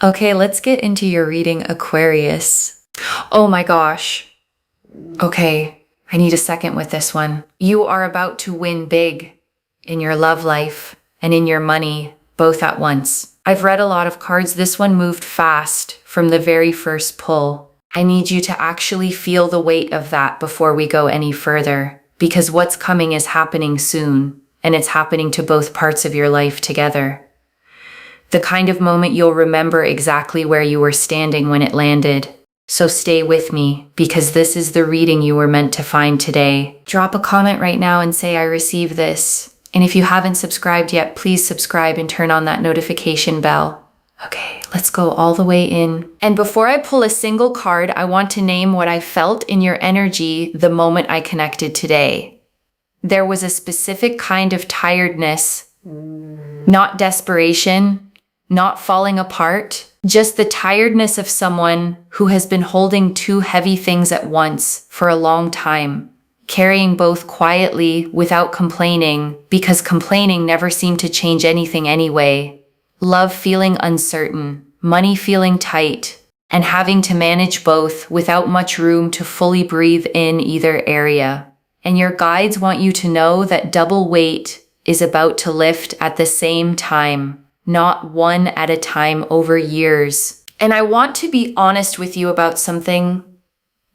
Okay, let's get into your reading, Aquarius. Oh my gosh. Okay, I need a second with this one. You are about to win big in your love life and in your money, both at once. I've read a lot of cards. This one moved fast from the very first pull. I need you to actually feel the weight of that before we go any further, because what's coming is happening soon, and it's happening to both parts of your life together. The kind of moment you'll remember exactly where you were standing when it landed. So stay with me, because this is the reading you were meant to find today. Drop a comment right now and say I received this. And if you haven't subscribed yet, please subscribe and turn on that notification bell. Okay, let's go all the way in. And before I pull a single card, I want to name what I felt in your energy the moment I connected today. There was a specific kind of tiredness, not desperation, not falling apart, just the tiredness of someone who has been holding two heavy things at once for a long time, carrying both quietly without complaining, because complaining never seemed to change anything anyway. Love feeling uncertain, money feeling tight, and having to manage both without much room to fully breathe in either area. And your guides want you to know that double weight is about to lift at the same time, not one at a time over years. And I want to be honest with you about something.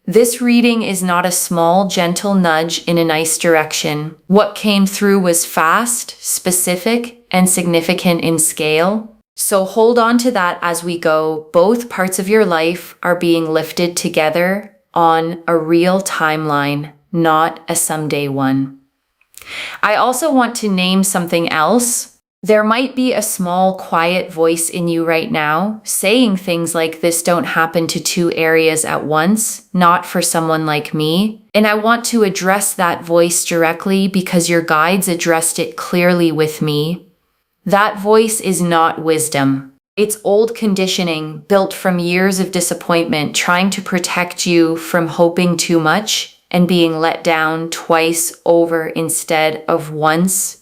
This reading is not a small, gentle nudge in a nice direction. What came through was fast, specific, and significant in scale. So hold on to that as we go. Both parts of your life are being lifted together on a real timeline, not a someday one. I also want to name something else. There might be a small, quiet voice in you right now saying things like this don't happen to two areas at once, not for someone like me. And I want to address that voice directly because your guides addressed it clearly with me. That voice is not wisdom. It's old conditioning built from years of disappointment, trying to protect you from hoping too much and being let down twice over instead of once.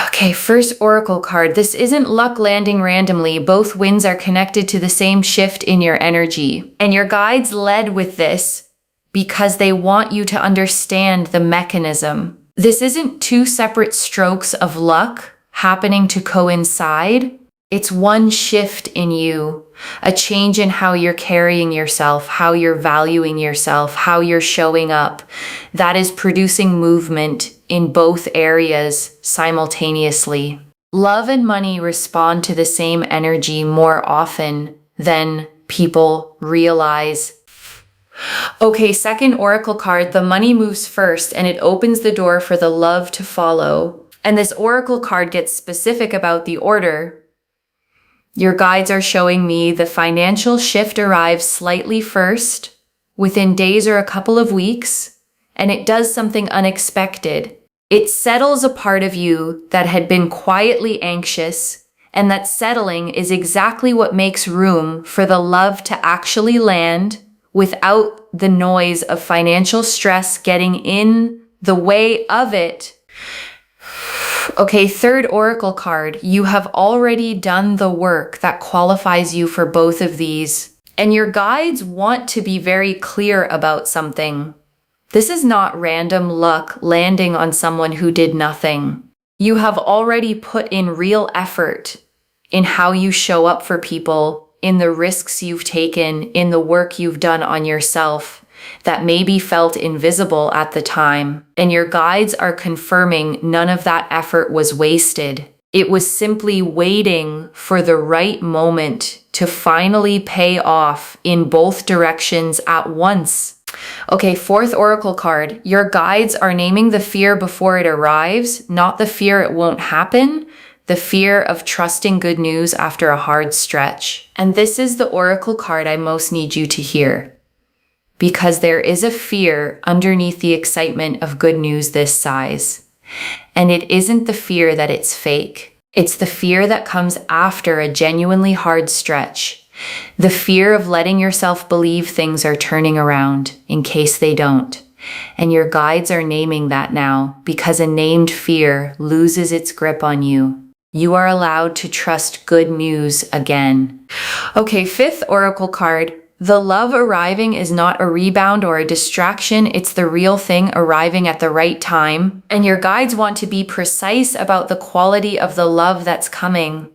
Okay, first oracle card. This isn't luck landing randomly. Both winds are connected to the same shift in your energy. And your guides led with this because they want you to understand the mechanism. This isn't two separate strokes of luck happening to coincide. It's one shift in you, a change in how you're carrying yourself, how you're valuing yourself, how you're showing up. That is producing movement in both areas simultaneously. Love and money respond to the same energy more often than people realize. Okay, second oracle card, the money moves first and it opens the door for the love to follow. And this oracle card gets specific about the order. Your guides are showing me the financial shift arrives slightly first, within days or a couple of weeks, and it does something unexpected. It settles a part of you that had been quietly anxious, and that settling is exactly what makes room for the love to actually land without the noise of financial stress getting in the way of it. Okay, third oracle card. You have already done the work that qualifies you for both of these, and your guides want to be very clear about something. This is not random luck landing on someone who did nothing. You have already put in real effort in how you show up for people, in the risks you've taken, in the work you've done on yourself that maybe felt invisible at the time. And your guides are confirming none of that effort was wasted. It was simply waiting for the right moment to finally pay off in both directions at once. Okay, fourth oracle card. Your guides are naming the fear before it arrives, not the fear it won't happen, the fear of trusting good news after a hard stretch. And this is the oracle card I most need you to hear. Because there is a fear underneath the excitement of good news this size. And it isn't the fear that it's fake. It's the fear that comes after a genuinely hard stretch. The fear of letting yourself believe things are turning around in case they don't. And your guides are naming that now because a named fear loses its grip on you. You are allowed to trust good news again. Okay, 5th oracle card. The love arriving is not a rebound or a distraction. It's the real thing arriving at the right time. And your guides want to be precise about the quality of the love that's coming.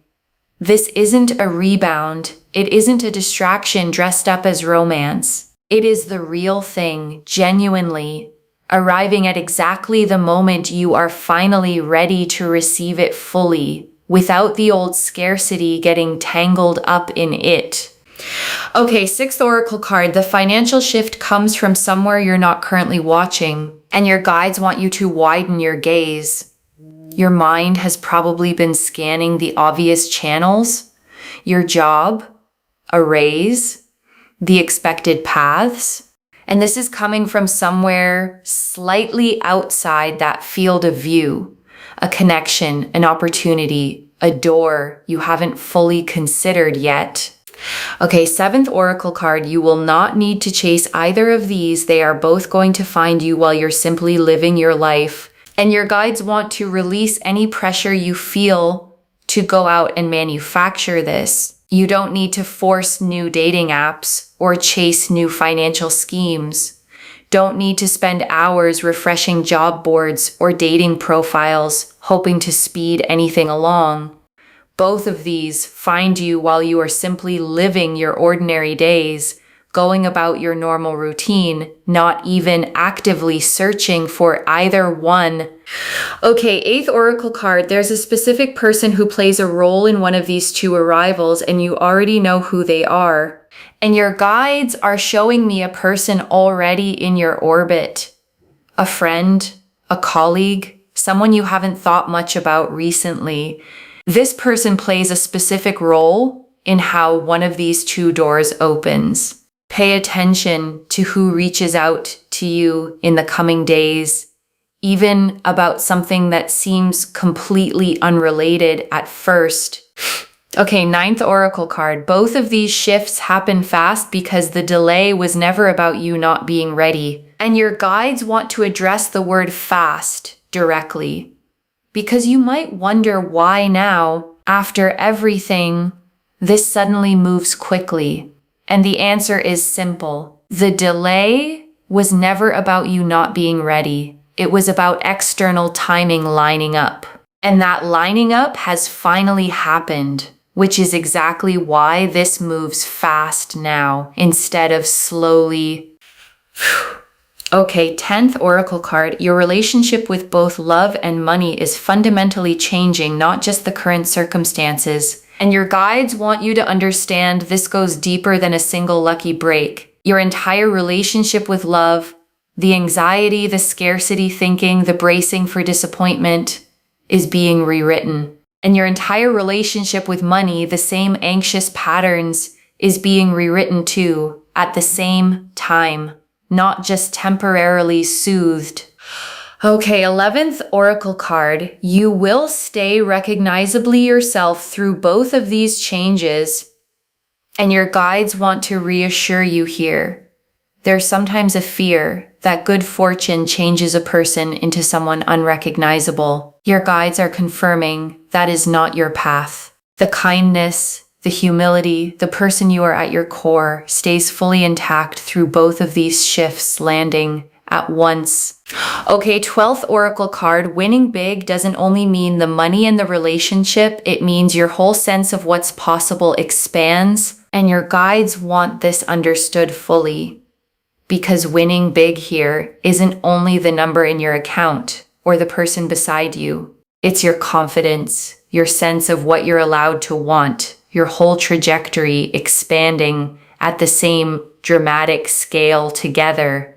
This isn't a rebound. It isn't a distraction dressed up as romance. It is the real thing, genuinely, arriving at exactly the moment you are finally ready to receive it fully, without the old scarcity getting tangled up in it. Okay, 6th oracle card. The financial shift comes from somewhere you're not currently watching, and your guides want you to widen your gaze. Your mind has probably been scanning the obvious channels, your job, a raise, the expected paths, and this is coming from somewhere slightly outside that field of view, a connection, an opportunity, a door you haven't fully considered yet. Okay, 7th oracle card. You will not need to chase either of these. They are both going to find you while you're simply living your life. And your guides want to release any pressure you feel to go out and manufacture this. You don't need to force new dating apps or chase new financial schemes. Don't need to spend hours refreshing job boards or dating profiles, hoping to speed anything along. Both of these find you while you are simply living your ordinary days, going about your normal routine, not even actively searching for either one. Okay, 8th oracle card. There's a specific person who plays a role in one of these two arrivals, and you already know who they are. And your guides are showing me a person already in your orbit. A friend, a colleague, someone you haven't thought much about recently. This person plays a specific role in how one of these two doors opens. Pay attention to who reaches out to you in the coming days, even about something that seems completely unrelated at first. Okay, 9th oracle card. Both of these shifts happen fast because the delay was never about you not being ready. And your guides want to address the word fast directly. Because you might wonder why now, after everything, this suddenly moves quickly. And the answer is simple. The delay was never about you not being ready. It was about external timing lining up. And that lining up has finally happened, which is exactly why this moves fast now instead of slowly. Okay, 10th oracle card. Your relationship with both love and money is fundamentally changing, not just the current circumstances. And your guides want you to understand this goes deeper than a single lucky break. Your entire relationship with love, the anxiety, the scarcity thinking, the bracing for disappointment, is being rewritten. And your entire relationship with money, the same anxious patterns, is being rewritten too, at the same time. Not just temporarily soothed. Okay, 11th oracle card. You will stay recognizably yourself through both of these changes, and your guides want to reassure you here. There's sometimes a fear that good fortune changes a person into someone unrecognizable. Your guides are confirming that is not your path. The kindness, the humility, the person you are at your core stays fully intact through both of these shifts landing at once. Okay, 12th oracle card. Winning big doesn't only mean the money and the relationship. It means your whole sense of what's possible expands, and your guides want this understood fully. Because winning big here isn't only the number in your account or the person beside you. It's your confidence, your sense of what you're allowed to want, your whole trajectory expanding at the same dramatic scale together.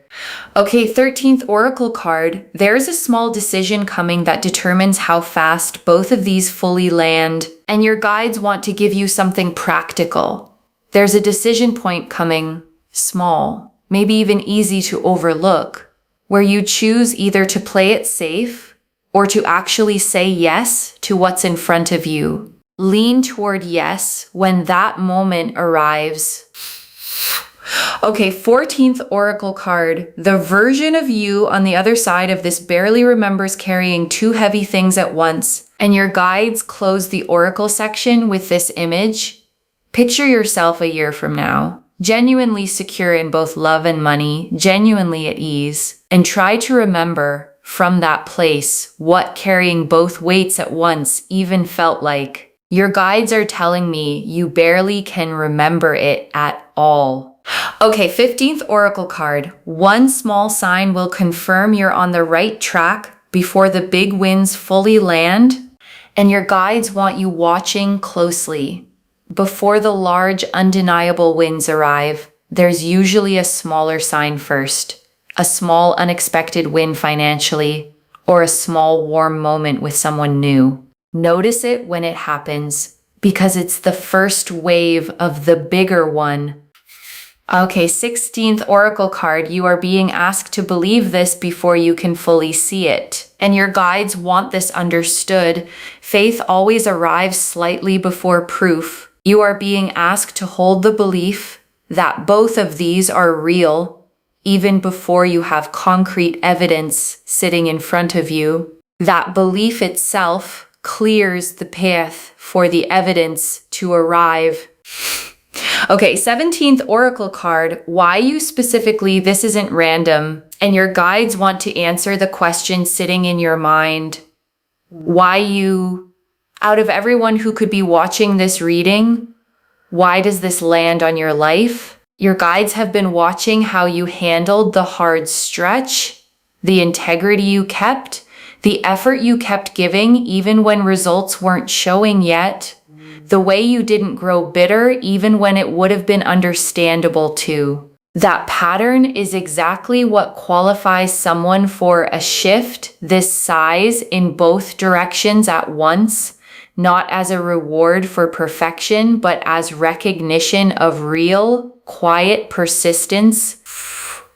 Okay, 13th oracle card. There's a small decision coming that determines how fast both of these fully land, and your guides want to give you something practical. There's a decision point coming, small, maybe even easy to overlook, where you choose either to play it safe or to actually say yes to what's in front of you. Lean toward yes when that moment arrives. Okay, 14th oracle card. The version of you on the other side of this barely remembers carrying two heavy things at once, And your guides close the oracle section with this image. Picture yourself a year from now, genuinely secure in both love and money, genuinely at ease, and try to remember from that place what carrying both weights at once even felt like. Your guides are telling me you barely can remember it at all. Okay, 15th oracle card. One small sign will confirm you're on the right track before the big winds fully land, and your guides want you watching closely. Before the large, undeniable winds arrive, there's usually a smaller sign first. A small, unexpected win financially, or a small, warm moment with someone new. Notice it when it happens, because it's the first wave of the bigger one. Okay, 16th oracle card. You are being asked to believe this before you can fully see it. And your guides want this understood. Faith always arrives slightly before proof. You are being asked to hold the belief that both of these are real, even before you have concrete evidence sitting in front of you. That belief itself clears the path for the evidence to arrive. Okay, 17th oracle card. Why you specifically? This isn't random. And your guides want to answer the question sitting in your mind. Why you, out of everyone who could be watching this reading, why does this land on your life? Your guides have been watching how you handled the hard stretch, the integrity you kept, the effort you kept giving even when results weren't showing yet, the way you didn't grow bitter even when it would have been understandable to. That pattern is exactly what qualifies someone for a shift this size in both directions at once, not as a reward for perfection, but as recognition of real, quiet persistence.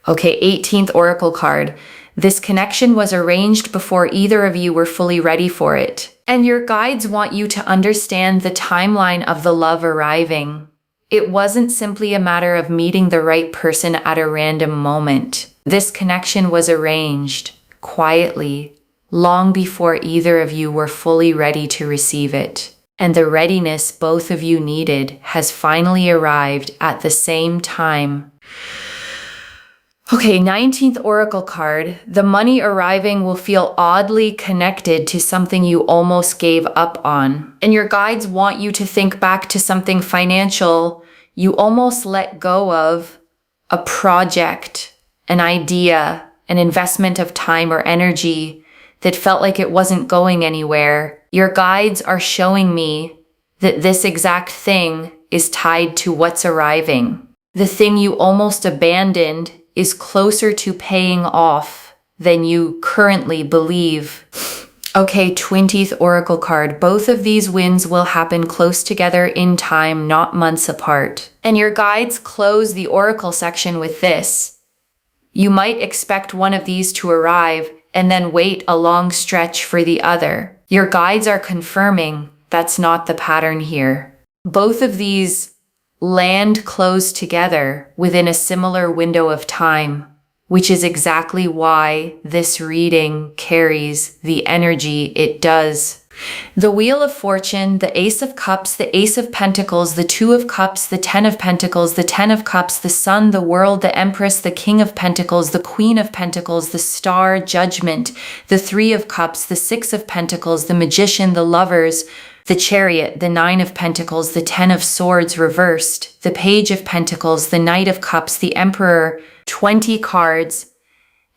Okay, 18th oracle card. This connection was arranged before either of you were fully ready for it. And your guides want you to understand the timeline of the love arriving. It wasn't simply a matter of meeting the right person at a random moment. This connection was arranged, quietly, long before either of you were fully ready to receive it. And the readiness both of you needed has finally arrived at the same time. Okay, 19th oracle card. The money arriving will feel oddly connected to something you almost gave up on. And your guides want you to think back to something financial you almost let go of, a project, an idea, an investment of time or energy that felt like it wasn't going anywhere. Your guides are showing me that this exact thing is tied to what's arriving. The thing you almost abandoned is closer to paying off than you currently believe. Okay, 20th oracle card. Both of these wins will happen close together in time, not months apart. And your guides close the oracle section with this. You might expect one of these to arrive and then wait a long stretch for the other. Your guides are confirming that's not the pattern here. Both of these land close together within a similar window of time, which is exactly why this reading carries the energy it does. The Wheel of Fortune, the Ace of Cups, the Ace of Pentacles, the Two of Cups, the Ten of Pentacles, the Ten of Cups, the Sun, the World, the Empress, the King of Pentacles, the Queen of Pentacles, the Star, Judgment, the Three of Cups, the Six of Pentacles, the Magician, the Lovers, the Chariot, the Nine of Pentacles, the Ten of Swords reversed, the Page of Pentacles, the Knight of Cups, the Emperor, 20 cards.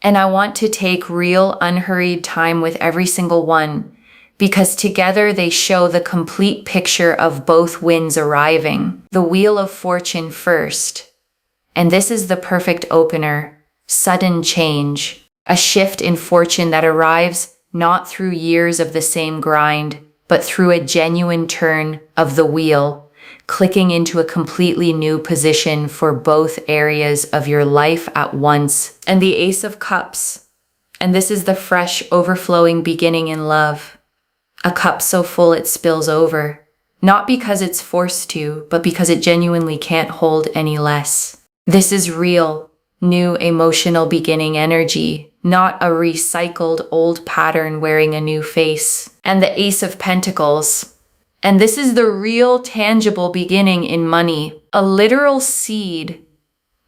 And I want to take real unhurried time with every single one, because together they show the complete picture of both wins arriving. The Wheel of Fortune first. And this is the perfect opener. Sudden change. A shift in fortune that arrives not through years of the same grind, but through a genuine turn of the wheel, clicking into a completely new position for both areas of your life at once. And the Ace of Cups. And this is the fresh, overflowing beginning in love. A cup so full it spills over. Not because it's forced to, but because it genuinely can't hold any less. This is real, new emotional beginning energy. not a recycled old pattern wearing a new face. And the Ace of Pentacles. And this is the real tangible beginning in money, a literal seed,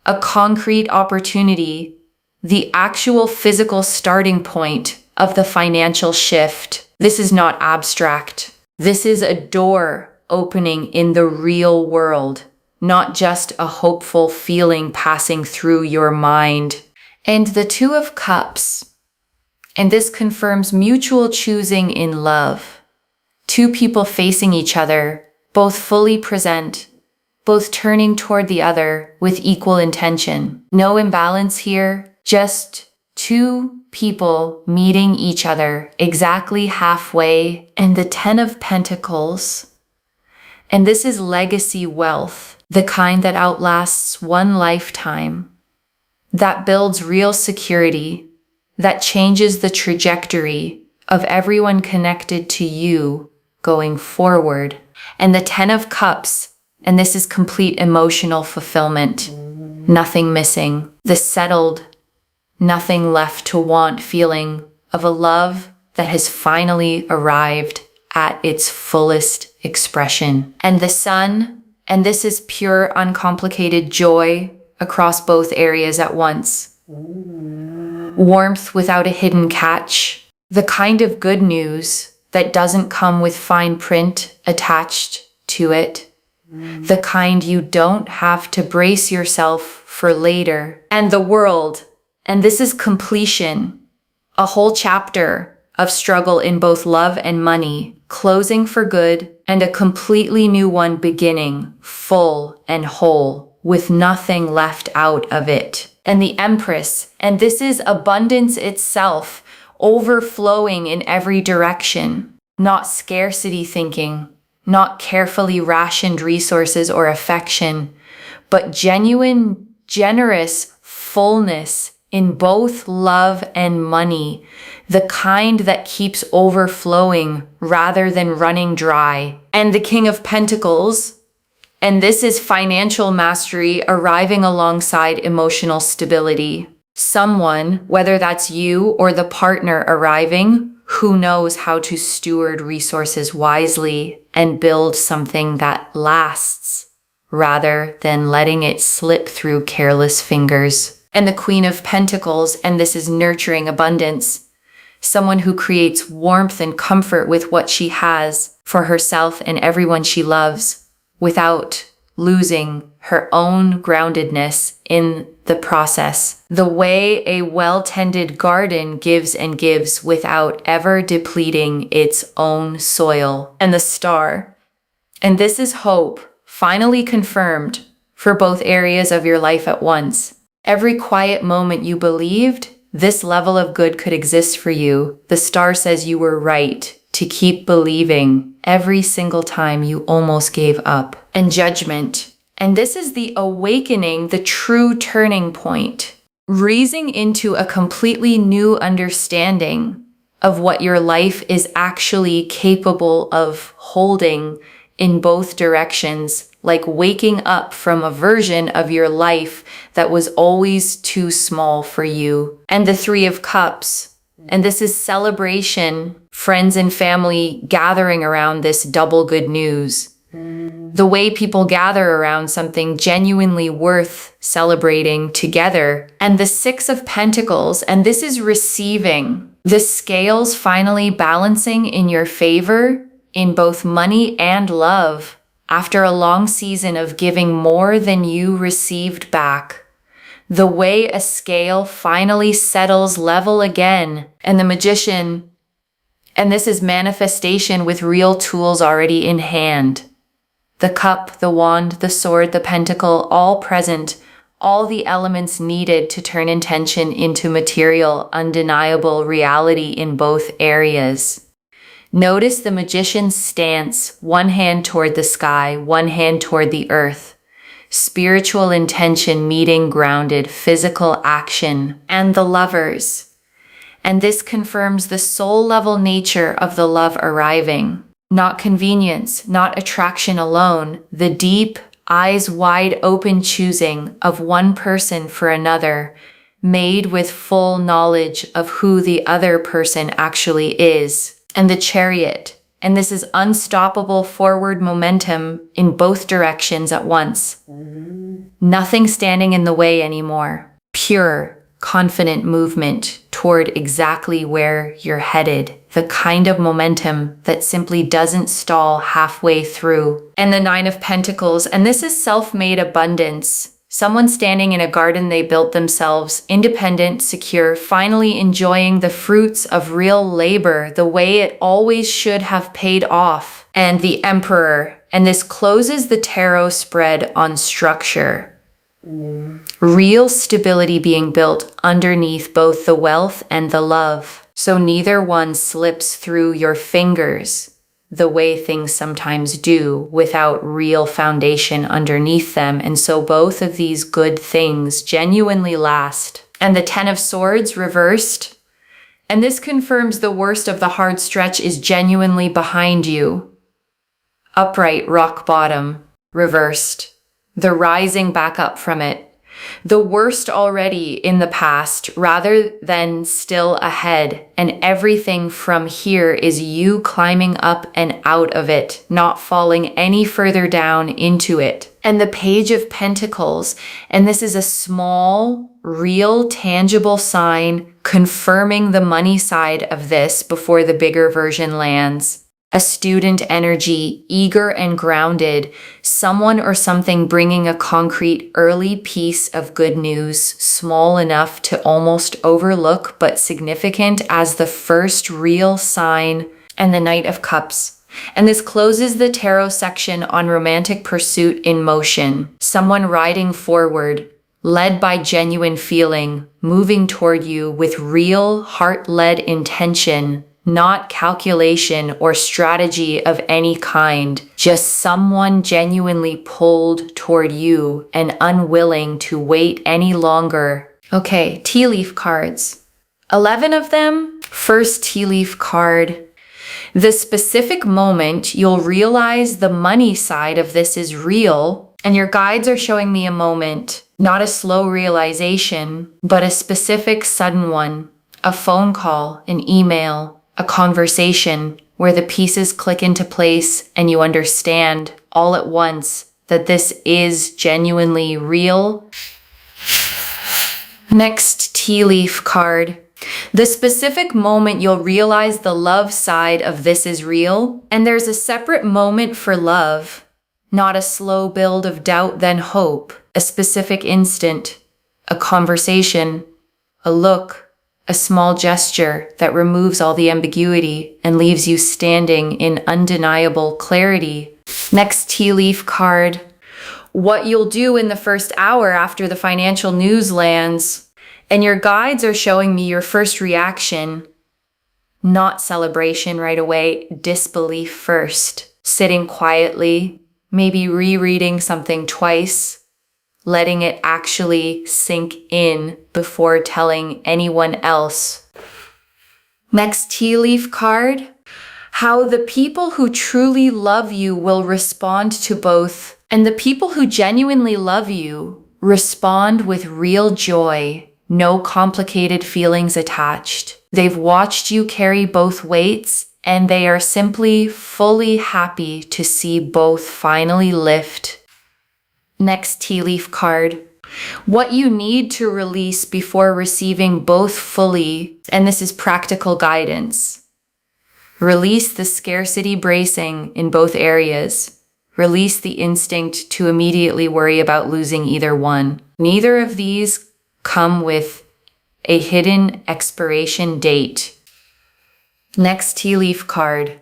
a concrete opportunity, the actual physical starting point of the financial shift. This is not abstract. This is a door opening in the real world, not just a hopeful feeling passing through your mind. And the Two of Cups. And this confirms mutual choosing in love. Two people facing each other, both fully present, both turning toward the other with equal intention. No imbalance here, just two people meeting each other exactly halfway. And the Ten of Pentacles. And this is legacy wealth, the kind that outlasts one lifetime, that builds real security, that changes the trajectory of everyone connected to you going forward. And the Ten of Cups, and this is complete emotional fulfillment, nothing missing, the settled, nothing left to want feeling of a love that has finally arrived at its fullest expression. And the Sun, and this is pure, uncomplicated joy across both areas at once. Warmth without a hidden catch, the kind of good news that doesn't come with fine print attached to it, the kind you don't have to brace yourself for later. And the World, and this is completion, a whole chapter of struggle in both love and money, closing for good, and a completely new one beginning, full and whole, with nothing left out of it. And the Empress, and this is abundance itself, overflowing in every direction, not scarcity thinking, not carefully rationed resources or affection, but genuine, generous fullness in both love and money, the kind that keeps overflowing rather than running dry. And the King of Pentacles, and this is financial mastery arriving alongside emotional stability. Someone, whether that's you or the partner arriving, who knows how to steward resources wisely and build something that lasts, rather than letting it slip through careless fingers. And the Queen of Pentacles, and this is nurturing abundance. Someone who creates warmth and comfort with what she has for herself and everyone she loves, without losing her own groundedness in the process. The way a well-tended garden gives and gives without ever depleting its own soil. And the Star. And this is hope, finally confirmed for both areas of your life at once. Every quiet moment you believed this level of good could exist for you, the Star says you were right to keep believing every single time you almost gave up. And Judgment. And this is the awakening, the true turning point, raising into a completely new understanding of what your life is actually capable of holding in both directions, like waking up from a version of your life that was always too small for you. And the Three of Cups. And this is celebration, friends and family gathering around this double good news. The way people gather around something genuinely worth celebrating together. And the Six of Pentacles, and this is receiving. The scales finally balancing in your favor in both money and love after a long season of giving more than you received back. The way a scale finally settles level again. And the Magician, and this is manifestation with real tools already in hand. The cup, the wand, the sword, the pentacle, all present, all the elements needed to turn intention into material, undeniable reality in both areas. Notice the Magician's stance, one hand toward the sky, one hand toward the earth. Spiritual intention meeting grounded physical action. And the Lovers. And this confirms the soul-level nature of the love arriving. Not convenience, not attraction alone, the deep, eyes wide open choosing of one person for another, made with full knowledge of who the other person actually is. And the Chariot. And this is unstoppable forward momentum in both directions at once. Nothing standing in the way anymore. Pure, confident movement toward exactly where you're headed. The kind of momentum that simply doesn't stall halfway through. And the Nine of Pentacles. And this is self-made abundance. Someone standing in a garden they built themselves, independent, secure, finally enjoying the fruits of real labor the way it always should have paid off. And the Emperor. And this closes the tarot spread on structure. Real stability being built underneath both the wealth and the love. So neither one slips through your fingers the way things sometimes do without real foundation underneath them. And so both of these good things genuinely last. And the Ten of Swords reversed. And this confirms the worst of the hard stretch is genuinely behind you. Upright, rock bottom, reversed. The rising back up from it. The worst already in the past rather than still ahead. And everything from here is you climbing up and out of it, not falling any further down into it. And the Page of Pentacles. And this is a small, real, tangible sign confirming the money side of this before the bigger version lands. A student energy, eager and grounded, someone or something bringing a concrete early piece of good news, small enough to almost overlook but significant as the first real sign. And the Knight of Cups. And this closes the tarot section on romantic pursuit in motion. Someone riding forward, led by genuine feeling, moving toward you with real heart-led intention. Not calculation or strategy of any kind, just someone genuinely pulled toward you and unwilling to wait any longer. Okay, tea leaf cards. 11 of them. First tea leaf card. The specific moment you'll realize the money side of this is real, and your guides are showing me a moment, not a slow realization, but a specific sudden one. A phone call, an email, a conversation where the pieces click into place and you understand all at once that this is genuinely real. Next tea leaf card. The specific moment you'll realize the love side of this is real, and there's a separate moment for love, not a slow build of doubt then hope, a specific instant, a conversation, a look, a small gesture that removes all the ambiguity and leaves you standing in undeniable clarity. Next tea leaf card. What you'll do in the first hour after the financial news lands. And your guides are showing me your first reaction. Not celebration right away, disbelief first. Sitting quietly, maybe rereading something twice. Letting it actually sink in before telling anyone else. Next tea leaf card. How the people who truly love you will respond to both. And the people who genuinely love you respond with real joy, no complicated feelings attached. They've watched you carry both weights, and they are simply fully happy to see both finally lift. Next tea leaf card. What you need to release before receiving both fully, and this is practical guidance. Release the scarcity bracing in both areas. Release the instinct to immediately worry about losing either one. Neither of these come with a hidden expiration date. Next tea leaf card.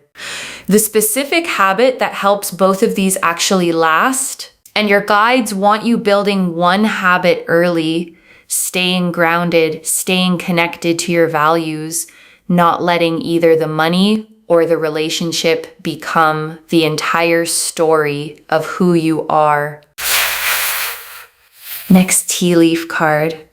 The specific habit that helps both of these actually last. And your guides want you building one habit early, staying grounded, staying connected to your values, not letting either the money or the relationship become the entire story of who you are. Next tea leaf card.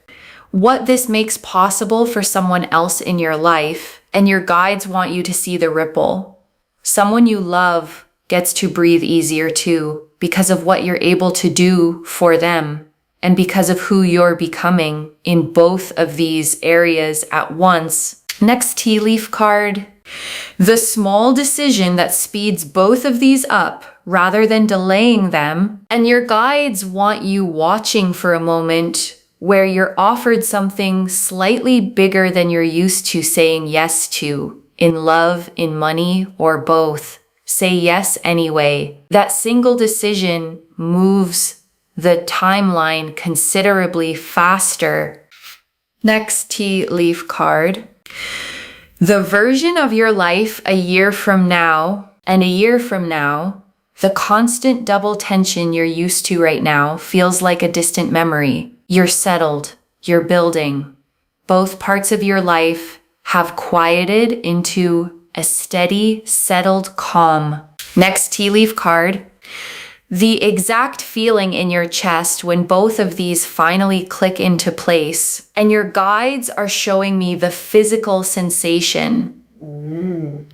What this makes possible for someone else in your life, and your guides want you to see the ripple. Someone you love gets to breathe easier too, because of what you're able to do for them. and because of who you're becoming in both of these areas at once. Next tea leaf card. The small decision that speeds both of these up rather than delaying them. And your guides want you watching for a moment where you're offered something slightly bigger than you're used to saying yes to, in love, in money, or both. Say yes anyway. That single decision moves the timeline considerably faster. Next tea leaf card. The version of your life a year from now and a year from now, the constant double tension you're used to right now feels like a distant memory. You're settled. You're building. Both parts of your life have quieted into a steady, settled calm. Next tea leaf card. The exact feeling in your chest when both of these finally click into place, and your guides are showing me the physical sensation,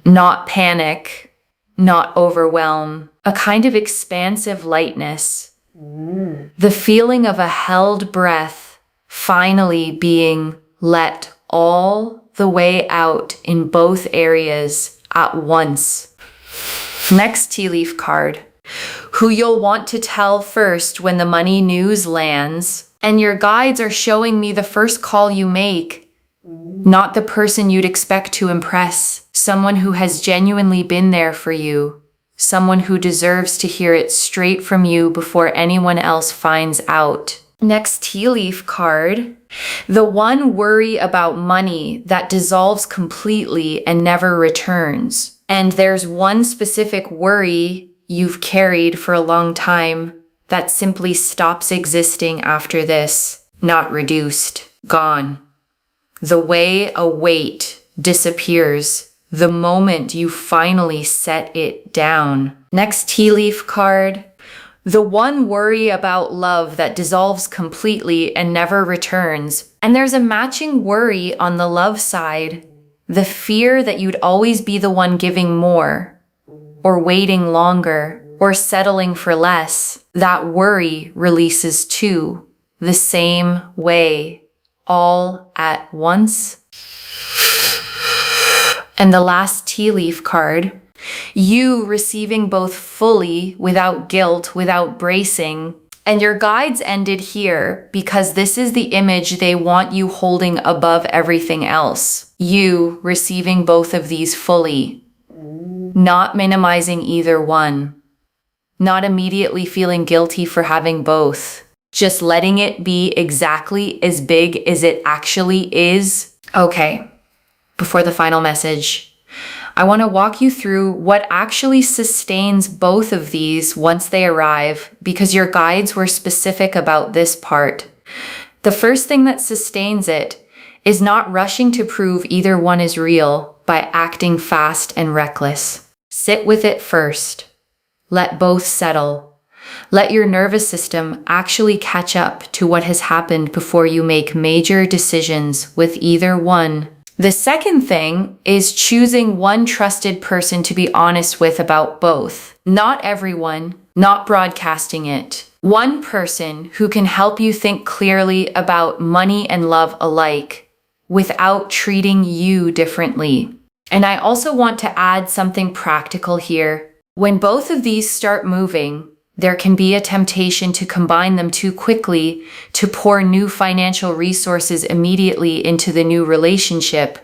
not panic, not overwhelm, a kind of expansive lightness, the feeling of a held breath finally being let all the way out in both areas at once. Next tea leaf card. Who you'll want to tell first when the money news lands. And your guides are showing me the first call you make, not the person you'd expect to impress. Someone who has genuinely been there for you. Someone who deserves to hear it straight from you before anyone else finds out. Next tea leaf card. The one worry about money that dissolves completely and never returns. And there's one specific worry you've carried for a long time that simply stops existing after this, not reduced, gone. The way a weight disappears the moment you finally set it down. Next tea leaf card. The one worry about love that dissolves completely and never returns. And there's a matching worry on the love side. The fear that you'd always be the one giving more, or waiting longer, or settling for less. That worry releases too, the same way, all at once. And the last tea leaf card. You receiving both fully, without guilt, without bracing. And your guides ended here because this is the image they want you holding above everything else. You receiving both of these fully. Not minimizing either one. Not immediately feeling guilty for having both. Just letting it be exactly as big as it actually is. Okay, before the final message, I want to walk you through what actually sustains both of these once they arrive, because your guides were specific about this part. The first thing that sustains it is not rushing to prove either one is real by acting fast and reckless. Sit with it first. Let both settle. Let your nervous system actually catch up to what has happened before you make major decisions with either one. The second thing is choosing one trusted person to be honest with about both. Not everyone, not broadcasting it. One person who can help you think clearly about money and love alike without treating you differently. And I also want to add something practical here. When both of these start moving, there can be a temptation to combine them too quickly, to pour new financial resources immediately into the new relationship,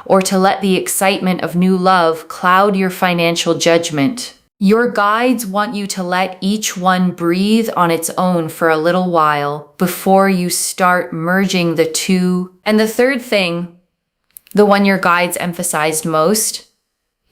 or to let the excitement of new love cloud your financial judgment. Your guides want you to let each one breathe on its own for a little while before you start merging the two. And the third thing, the one your guides emphasized most,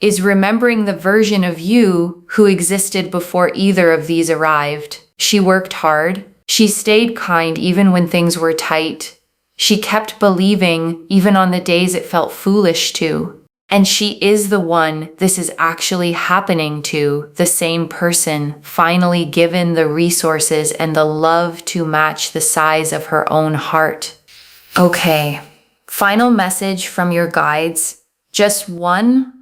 is remembering the version of you who existed before either of these arrived. She worked hard. She stayed kind even when things were tight. She kept believing even on the days it felt foolish to. And she is the one this is actually happening to, the same person, finally given the resources and the love to match the size of her own heart. Okay, final message from your guides. Just one.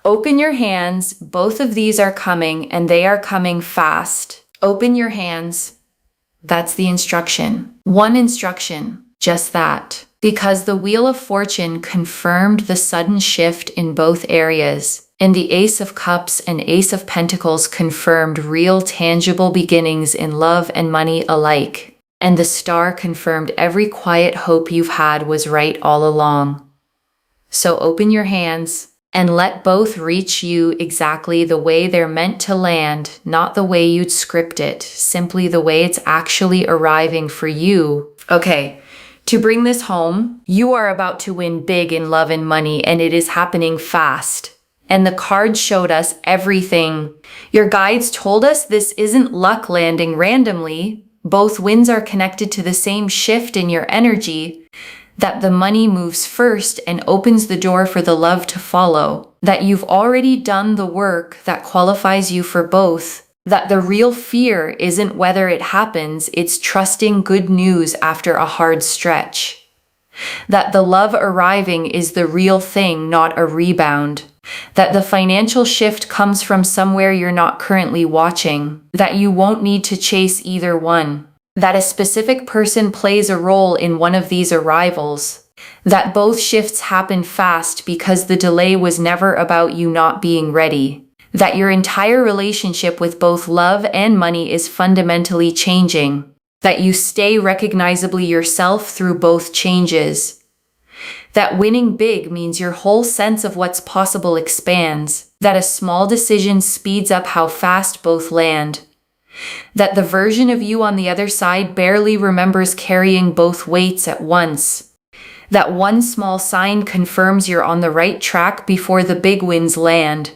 Open your hands. Both of these are coming, and they are coming fast. Open your hands. That's the instruction. One instruction, just that. Because the Wheel of Fortune confirmed the sudden shift in both areas, and the Ace of Cups and Ace of Pentacles confirmed real tangible beginnings in love and money alike. And the Star confirmed every quiet hope you've had was right all along. So open your hands and let both reach you exactly the way they're meant to land, not the way you'd script it, simply the way it's actually arriving for you. Okay, to bring this home, you are about to win big in love and money, and it is happening fast. And the cards showed us everything. Your guides told us this isn't luck landing randomly. Both winds are connected to the same shift in your energy, that the money moves first and opens the door for the love to follow, that you've already done the work that qualifies you for both, that the real fear isn't whether it happens, it's trusting good news after a hard stretch, that the love arriving is the real thing, not a rebound, that the financial shift comes from somewhere you're not currently watching, that you won't need to chase either one, that a specific person plays a role in one of these arrivals, that both shifts happen fast because the delay was never about you not being ready, that your entire relationship with both love and money is fundamentally changing, that you stay recognizably yourself through both changes, that winning big means your whole sense of what's possible expands, that a small decision speeds up how fast both land, that the version of you on the other side barely remembers carrying both weights at once, that one small sign confirms you're on the right track before the big wins land,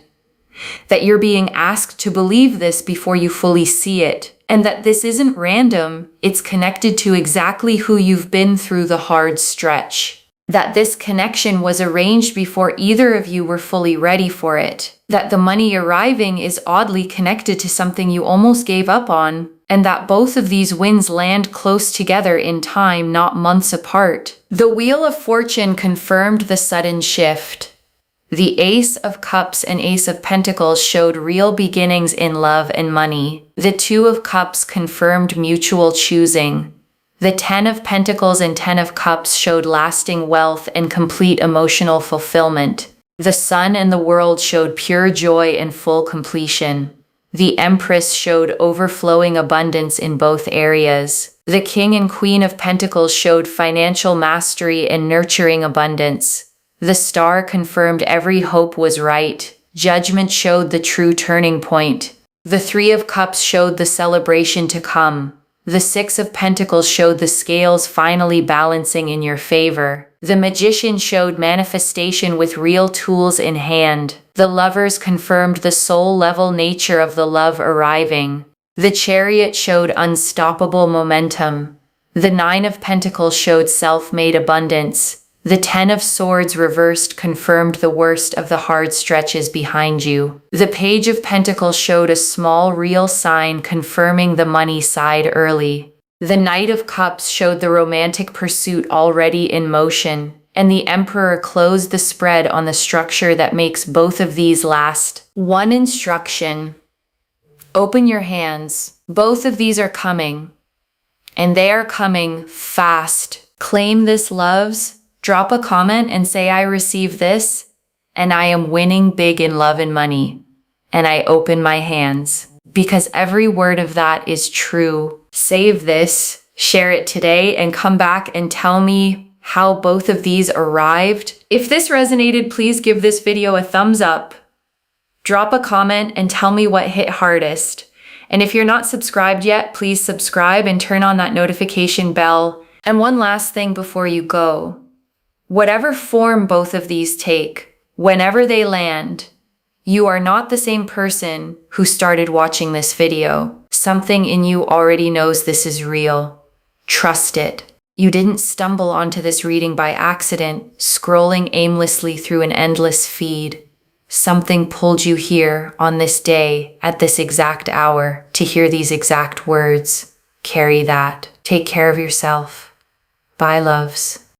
that you're being asked to believe this before you fully see it, and that this isn't random, it's connected to exactly who you've been through the hard stretch. That this connection was arranged before either of you were fully ready for it, that the money arriving is oddly connected to something you almost gave up on, and that both of these wins land close together in time, not months apart. The Wheel of Fortune confirmed the sudden shift. The Ace of Cups and Ace of Pentacles showed real beginnings in love and money. The Two of Cups confirmed mutual choosing. The 10 of Pentacles and 10 of Cups showed lasting wealth and complete emotional fulfillment. The Sun and the World showed pure joy and full completion. The Empress showed overflowing abundance in both areas. The King and Queen of Pentacles showed financial mastery and nurturing abundance. The Star confirmed every hope was right. Judgment showed the true turning point. The Three of Cups showed the celebration to come. The Six of Pentacles showed the scales finally balancing in your favor. The Magician showed manifestation with real tools in hand. The Lovers confirmed the soul-level nature of the love arriving. The Chariot showed unstoppable momentum. The Nine of Pentacles showed self-made abundance. The 10 of Swords reversed confirmed the worst of the hard stretches behind you. The Page of Pentacles showed a small real sign confirming the money side early. The Knight of Cups showed the romantic pursuit already in motion. And the Emperor closed the spread on the structure that makes both of these last. One instruction. Open your hands. Both of these are coming. And they are coming fast. Claim this, loves. Drop a comment and say, I receive this, and I am winning big in love and money. And I open my hands. Because every word of that is true. Save this, share it today, and come back and tell me how both of these arrived. If this resonated, please give this video a thumbs up. Drop a comment and tell me what hit hardest. And if you're not subscribed yet, please subscribe and turn on that notification bell. And one last thing before you go. Whatever form both of these take, whenever they land, you are not the same person who started watching this video. Something in you already knows this is real. Trust it. You didn't stumble onto this reading by accident, scrolling aimlessly through an endless feed. Something pulled you here on this day, at this exact hour, to hear these exact words. Carry that. Take care of yourself. Bye, loves.